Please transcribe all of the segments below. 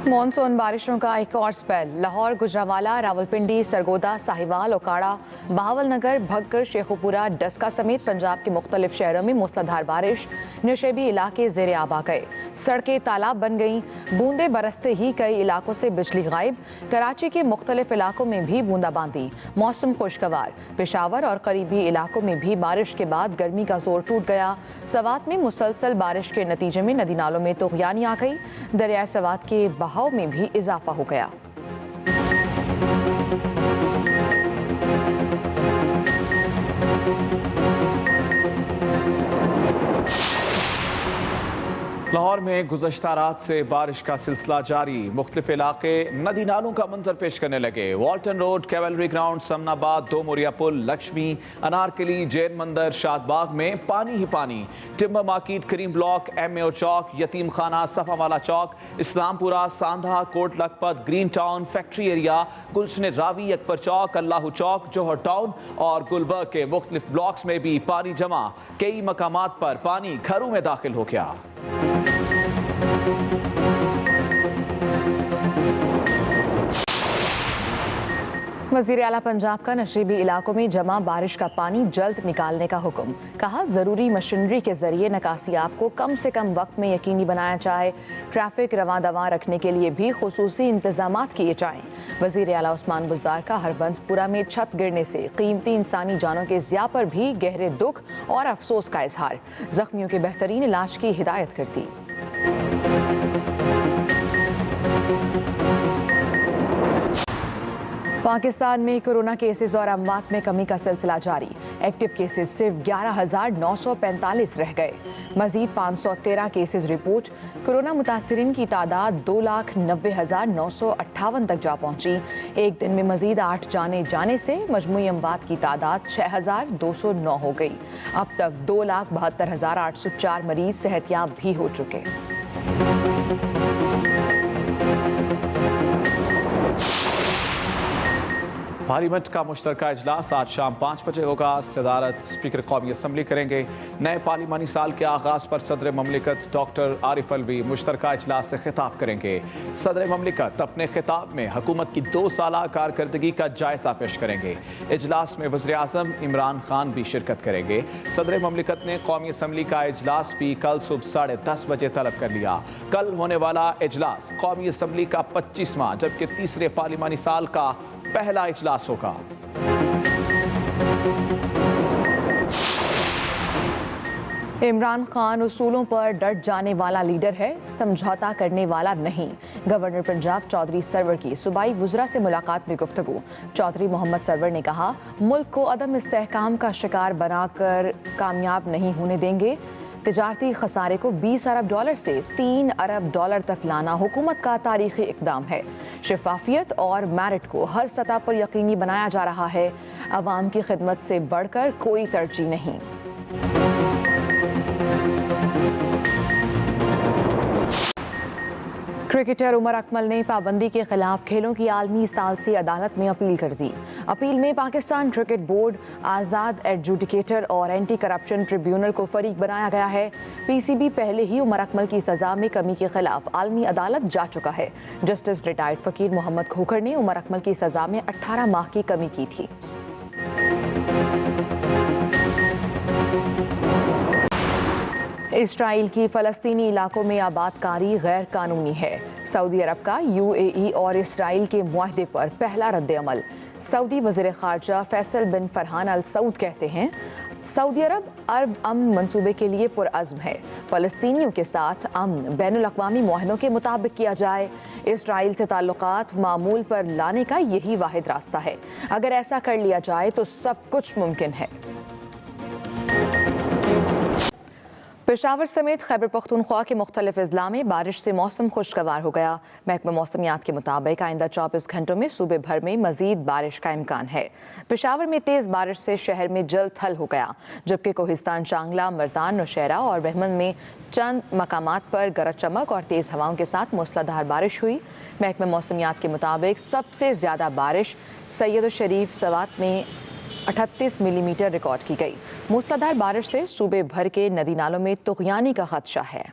Monsoon बारिशों का एक और स्पेल। लाहौर, गुजरांवाला, रावलपिंडी, सरगोदा, साहिवाल, ओकाड़ा, बहावलनगर, भक्कर, शेखुपुरा, डस्का समेत पंजाब के मुख्तलिफ शहरों में मूसलाधार बारिश। नशेबी इलाके ज़ेरे आब आ गए, सड़कें तालाब बन गईं। बूंदे बरसते ही कई इलाकों से बिजली गायब। कराची के मुख्तलिफ इलाकों में भी बूंदाबांदी। मौसम खुशगवार। पेशावर और करीबी इलाकों में भी बारिश के बाद गर्मी का जोर टूट गया। सवात में मुसलसल बारिश के नतीजे में नदी नालों में तुग़यानी आ गई। दरिया सवात के बहाव में भी इजाफा हो गया। लाहौर में गुज़श्ता रात से बारिश का सिलसिला जारी। मुख्तलिफ इलाके नदी नालों का मंजर पेश करने लगे। Walton road, cavalry ground, Samanabad, दो मोरिया पुल, लक्ष्मी, अनारकली, जैन मंदिर, शादबाग में पानी ही पानी। Timber market, Karim block, MAO चौक, यतीम खाना, सफावाला चौक, Islampura, Sandha, Kot Lakhpat, green town, factory area, Gulshan Ravi, Akbar चौक, अल्लाह चौक, जौहर टाउन और गुलबर्ग के मुख्तलिफ ब्लॉक्स में भी पानी जमा। कई मकामात पर पानी घरों में दाखिल हो गया। वज़ीर आला पंजाब का नशेबी इलाकों में जमा बारिश का पानी जल्द निकालने का हुक्म। कहा, ज़रूरी मशीनरी के जरिए निकासियाब को कम से कम वक्त में यकीनी बनाया जाए। ट्रैफिक रवां दवां रखने के लिए भी खुसूसी इंतजामात किए जाएं। वज़ीर आला उस्मान बुज़दार का हरबंसपुरा में छत गिरने से कीमती इंसानी जानों के ज़िया पर भी गहरे दुख और अफसोस का इजहार। जख्मियों के बेहतरीन इलाज की हिदायत कर दी। पाकिस्तान में कोरोना केसेस और अमवात में कमी का सिलसिला जारी। एक्टिव केसेस सिर्फ 11,945 रह गए। मजीद 513 केसेस रिपोर्ट। कोरोना मुतासरीन की तादाद 2,90,958 तक जा पहुंची। एक दिन में मजीद 8 जाने से मजमूई अमवात की तादाद 6,209 हो गई। अब तक 2,72,804 मरीज सेहतयाब भी हो चुके। पार्लियामेंट का मुश्तरका इजलास आज शाम 5 बजे होगा। सदारत स्पीकर कौमी असम्बली करेंगे। नए पार्लिमानी साल के आगाज़ पर सदर ममलिकत डॉक्टर आरिफ अलवी मुश्तरका इजलास से खिताब करेंगे। सदर ममलिकत अपने खिताब में हुकूमत की 2 साला कारकर्दगी का जायजा पेश करेंगे। इजलास में वज़ीर आज़म इमरान खान भी शिरकत करेंगे। सदर ममलिकत ने कौमी असम्बली का इजलास भी कल सुबह 10:30 बजे तलब कर लिया। कल होने वाला इजलास कौमी असम्बली का 25वां जबकि तीसरे पार्लिमानी साल का पहला इजलास होगा। इमरान खान उसूलों पर डट जाने वाला लीडर है, समझौता करने वाला नहीं। गवर्नर पंजाब चौधरी सरवर की सूबाई वुज़रा से मुलाकात में गुफ्तगू। चौधरी मोहम्मद सरवर ने कहा, मुल्क को अदम इस्तेहकाम का शिकार बनाकर कामयाब नहीं होने देंगे। तिजारती खसारे को $20 अरब से $3 अरब तक लाना हुकूमत का तारीखी इक़दाम है। शफाफियत और मेरिट को हर सतह पर यकीनी बनाया जा रहा है। अवाम की खिदमत से बढ़कर कोई तरजीह नहीं। क्रिकेटर उमर अकमल ने पाबंदी के खिलाफ खेलों की आलमी सालसी अदालत में अपील कर दी। अपील में पाकिस्तान क्रिकेट बोर्ड, आज़ाद एडजुडिकेटर और एंटी करप्शन ट्रिब्यूनल को फरीक बनाया गया है। PCB पहले ही उमर अकमल की सज़ा में कमी के खिलाफ आलमी अदालत जा चुका है। जस्टिस रिटायर्ड फ़कीर मोहम्मद खोखर ने उमर अकमल की सज़ा में 18 माह की कमी की थी। इसराइल की फ़लस्तीनी इलाकों में आबादकारी गैर कानूनी है। सऊदी अरब का UAE और इसराइल के मुआहदे पर पहला रद्द-ए-अमल। सऊदी वज़ीर ख़ारजा फैसल बिन फरहान अल सऊद कहते हैं, सऊदी अरब अमन मंसूबे के लिए पुरअज़्म है। फ़लस्तीनियों के साथ अमन बैनुल-अक़वामी मुआहदों के मुताबिक किया जाए। इसराइल से ताल्लुकात मामूल पर लाने का यही वाहिद रास्ता है। अगर ऐसा कर लिया जाए तो सब कुछ मुमकिन है। पेशावर समेत खैबर पख्तूनख्वा के मुख्तलिफ अजला में बारिश से मौसम खुशगवार हो गया। महकमा मौसमियात के मुताबिक आइंदा 24 घंटों में सूबे भर में मजीद बारिश का इम्कान है। पेशावर में तेज़ बारिश से शहर में जल थल हो गया, जबकि कोहिस्तान, शांगला, मर्दान, नौशहरा और बहमन में चंद मकामात पर गरज चमक और तेज़ हवाओं के साथ मूसलाधार बारिश हुई। महकमा मौसमियात के मुताबिक सबसे ज़्यादा बारिश सैयद शरीफ सवात में 38 मिलीमीटर रिकॉर्ड की गई। मूसलाधार बारिश से सूबे भर के नदी नालों में तुग़यानी का खदशा है।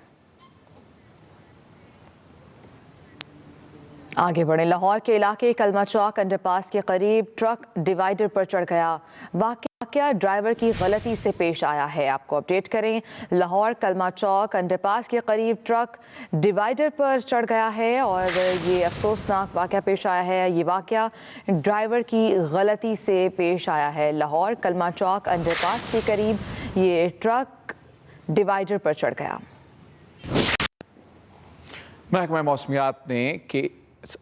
आगे बढ़े, लाहौर के इलाके कलमा चौक अंडरपास के करीब ट्रक डिवाइडर पर चढ़ गया। वाकया ड्राइवर की गलती से पेश आया है। आपको अपडेट करें, लाहौर कलमा चौक अंडरपास के करीब ट्रक डिवाइडर पर चढ़ गया है और ये अफसोसनाक वाकया पेश आया है। ये वाकया ड्राइवर की गलती से पेश आया है। लाहौर कलमा चौक अंडरपास के करीब ये ट्रक डिवाइडर पर चढ़ गया। महकमा मौसमियात ने कि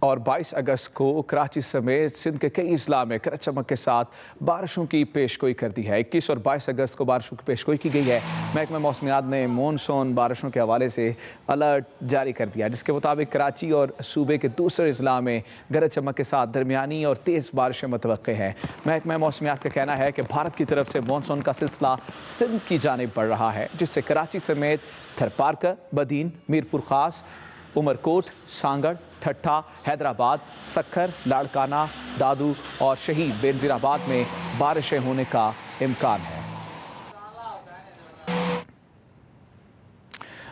और 22 अगस्त को कराची समेत सिंध के कई अजला में गरज चमक के साथ बारिशों की पेशगोई कर दी है। 21 और 22 अगस्त को बारिशों की पेशगोई की गई है। महकमा मौसमियात ने मानसून बारिशों के हवाले से अलर्ट जारी कर दिया, जिसके मुताबिक कराची और सूबे के दूसरे अजला में गरज चमक के साथ दरमियानी और तेज़ बारिशें मुतवक्के हैं। महकमा मौसमियात का कहना है कि भारत की तरफ से मानसून का सिलसिला सिंध की जानिब बढ़ रहा है, जिससे कराची समेत थरपारकर, बदीन, मीरपुर खास, उमरकोट, सांगड़, ठट्ठा, हैदराबाद, सक्खर, लाड़काना, दादू और शहीद बेनज़ीराबाद में बारिशें होने का इम्कान है।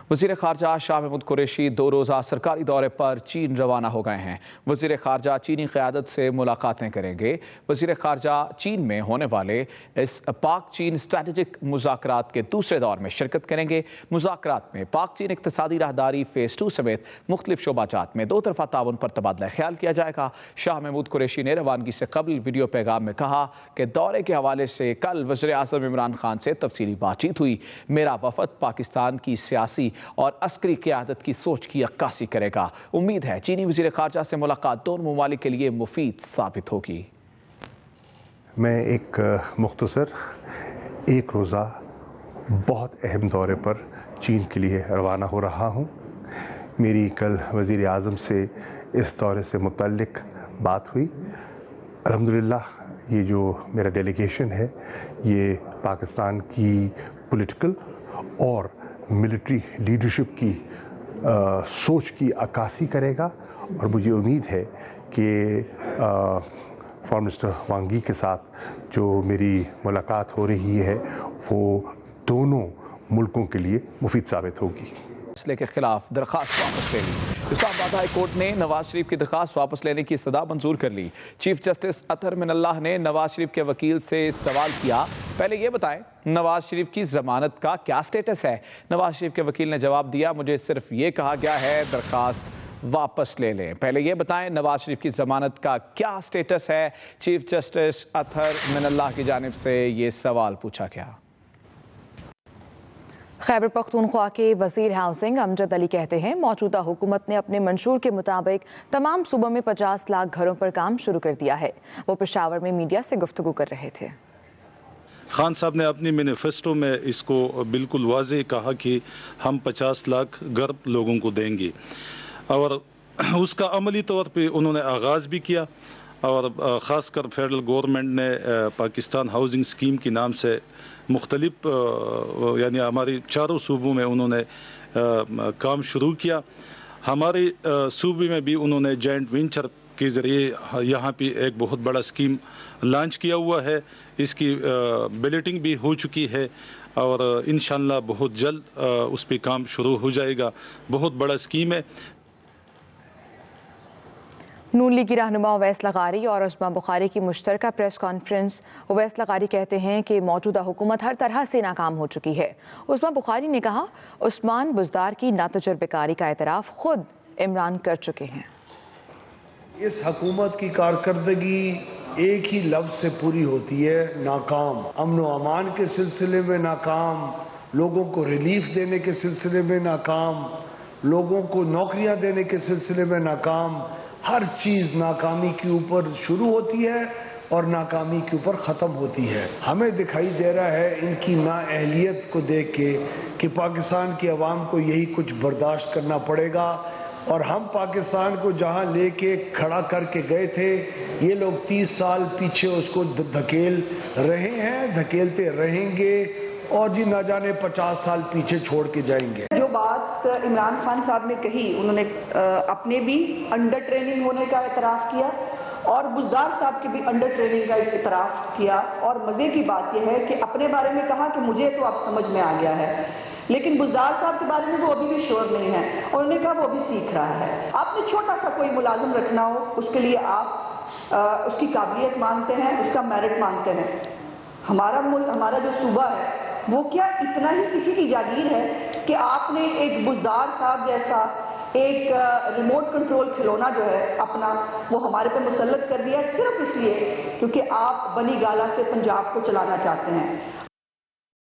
वज़ीर ख़ारजा शाह महमूद कुरैशी 2 रोज़ा सरकारी दौरे पर चीन रवाना हो गए हैं। वज़ीर ख़ारजा चीनी क़यादत से मुलाकातें करेंगे। वज़ीर ख़ारजा चीन में होने वाले इस पाक चीन स्ट्रैटेजिक मुज़ाकरात के दूसरे दौर में शिरकत करेंगे। मुज़ाकरात में पाक चीन इक़्तिसादी राहदारी फ़ेज़ 2 समेत मुख्तलिफ शोबाजात में 2 तरफ़ा ताउन पर तबादला ख्याल किया जाएगा। शाह महमूद कुरैशी ने रवानगी से कबल वीडियो पैगाम में कहा कि दौरे के हवाले से कल वज़ीर आज़म इमरान खान से तफसीली बातचीत हुई। मेरा वफ़द पाकिस्तान की सियासी और अस्करी क़यादत की सोच की अक्कासी करेगा। उम्मीद है चीनी वज़ीर ख़ारजा से मुलाकात दोनों ममालिक के लिए मुफीद साबित होगी। मैं एक मुख्तसर 1 रोज़ा बहुत अहम दौरे पर चीन के लिए रवाना हो रहा हूँ। मेरी कल वज़ीर आज़म से इस दौरे से मुतल्लिक बात हुई। अल्हम्दुलिल्लाह ये जो मेरा डेलीगेशन है ये पाकिस्तान की पॉलिटिकल और मिलिट्री लीडरशिप की सोच की अक्कासी करेगा और मुझे उम्मीद है कि फॉरेन मिनिस्टर वांग यी के साथ जो मेरी मुलाकात हो रही है वो दोनों मुल्कों के लिए मुफीद साबित होगी। फैसले के खिलाफ दरख्वास्त वापस ले ली। इस्लामाबाद हाई कोर्ट ने नवाज शरीफ की दरख्वास्त वापस लेने की सदा मंजूर कर ली। चीफ जस्टिस अतहर मिनल्लाह ने नवाज शरीफ के वकील से सवाल किया, पहले ये बताएं नवाज शरीफ की जमानत का क्या स्टेटस है। नवाज शरीफ के वकील ने जवाब दिया, मुझे सिर्फ ये कहा गया है दरख्वास्त वापस ले लें। पहले ये बताएं नवाज शरीफ की जमानत का क्या स्टेटस है। चीफ जस्टिस अतहर मिनल्लाह की जानिब से ये सवाल पूछा गया। खैबर पख्तूनख्वा के वज़ीर हाउसिंग अमजद अली कहते हैं मौजूदा हुकूमत ने अपने मंशूर के मुताबिक तमाम सूबों में 50 लाख घरों पर काम शुरू कर दिया है। वो पेशावर में मीडिया से गुफ्तगू कर रहे थे। खान साहब ने अपनी मैनिफेस्टो में इसको बिल्कुल वाज़ेह कहा कि हम 50 लाख घर लोगों को देंगे और उसका अमली तौर पे उन्होंने आगाज़ भी किया और ख़ासकर फेडरल गवर्नमेंट ने पाकिस्तान हाउसिंग स्कीम के नाम से मुख्तलिफ यानी हमारी चारों सूबों में उन्होंने काम शुरू किया। हमारे सूबे में भी उन्होंने जॉइंट वेंचर के ज़रिए यहाँ पे एक बहुत बड़ा स्कीम लॉन्च किया हुआ है। इसकी बिलेटिंग भी हो चुकी है और इंशाअल्लाह बहुत जल्द उस पर काम शुरू हो जाएगा। बहुत बड़ा स्कीम है। नून लीग की रहनुमा उवैस लगारी और उस्मा बुखारी की मुश्तरका प्रेस कॉन्फ्रेंस। उवैस लगारी कहते हैं कि मौजूदा हुकूमत हर तरह से नाकाम हो चुकी है। उस्मा बुखारी ने कहा उस्मान बुज़दार की नातजुर्बेकारी का एतराफ़ खुद इमरान कर चुके हैं। इस हुकूमत की कारकर्दगी एक ही लफ्ज़ से पूरी होती है, नाकाम। अमन व अमान के सिलसिले में नाकाम, लोगों को रिलीफ देने के सिलसिले में नाकाम, लोगों को नौकरियां देने के सिलसिले में नाकाम। हर चीज़ नाकामी के ऊपर शुरू होती है और नाकामी के ऊपर ख़त्म होती है। हमें दिखाई दे रहा है इनकी नाअहलियत को देख के कि पाकिस्तान की आवाम को यही कुछ बर्दाश्त करना पड़ेगा और हम पाकिस्तान को जहां लेके खड़ा करके गए थे ये लोग 30 साल पीछे उसको धकेल रहे हैं, धकेलते रहेंगे और जी ना जाने 50 साल पीछे छोड़ के जाएंगे। जो बात इमरान खान साहब ने कही, उन्होंने अपने भी अंडर ट्रेनिंग होने का एतराफ़ किया और बुज़दार साहब के भी अंडर ट्रेनिंग का एतराफ़ किया और मज़े की बात यह है कि अपने बारे में कहा कि मुझे तो अब समझ में आ गया है لیکن بزدار صاحب کے بارے میں وہ ابھی بھی شور نہیں ہے، اور انہوں نے کہا وہ ابھی سیکھ رہا ہے۔ آپ نے چھوٹا سا کوئی ملازم رکھنا ہو، اس کے لیے آپ اس کی قابلیت مانگتے ہیں، اس کا میرٹ مانگتے ہیں۔ ہمارا ملک، ہمارا جو صوبہ ہے، وہ کیا اتنا ہی کسی کی جاگیر ہے کہ آپ نے ایک بزدار صاحب جیسا ایک ریموٹ کنٹرول کھلونا جو ہے اپنا، وہ ہمارے پہ مسلط کر دیا صرف اس لیے کیونکہ آپ بنی گالا سے پنجاب کو چلانا چاہتے ہیں۔